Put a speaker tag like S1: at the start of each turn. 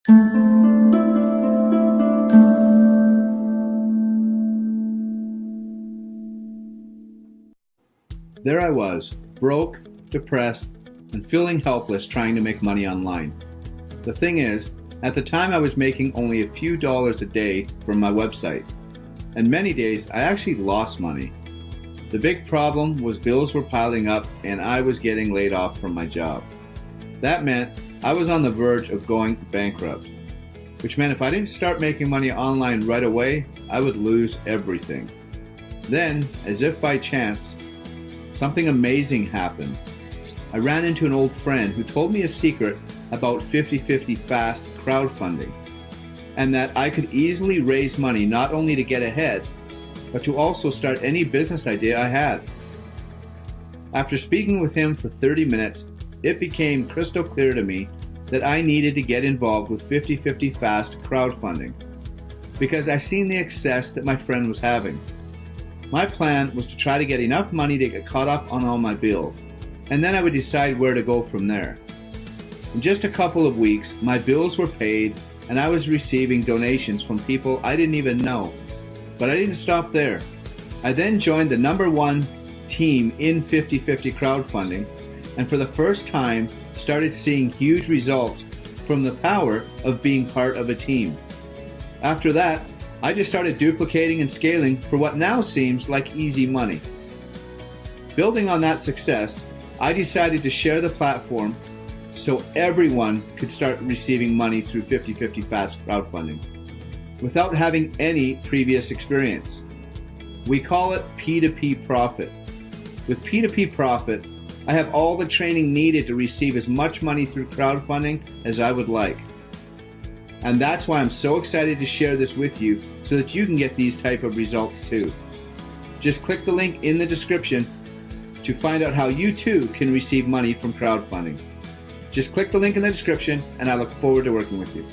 S1: There I was, broke, depressed, and feeling helpless trying to make money online. The thing is, at the time I was making only a few dollars a day from my website, and many days I actually lost money. The big problem was bills were piling up and I was getting laid off from my job. That meant I was on the verge of going bankrupt, which meant if I didn't start making money online right away, I would lose everything. Then, as if by chance, something amazing happened. I ran into an old friend who told me a secret about 50/50 fast crowdfunding, and that I could easily raise money not only to get ahead, but to also start any business idea I had. After speaking with him for 30 minutes, it became crystal clear to me that I needed to get involved with 50/50 fast crowdfunding, because I seen the success that my friend was having. My plan was to try to get enough money to get caught up on all my bills, and then I would decide where to go from there. In just a couple of weeks, my bills were paid and I was receiving donations from people I didn't even know. But I didn't stop there. I then joined the #1 team in 50/50 crowdfunding, and for the first time started seeing huge results from the power of being part of a team. After that, I just started duplicating and scaling for what now seems like easy money. Building on that success, I decided to share the platform so everyone could start receiving money through 50/50 fast crowdfunding without having any previous experience. We call it P2P Profit. With P2P Profit, I have all the training needed to receive as much money through crowdfunding as I would like. And that's why I'm so excited to share this with you so that you can get these type of results too. Just click the link in the description to find out how you too can receive money from crowdfunding. Just click the link in the description and I look forward to working with you.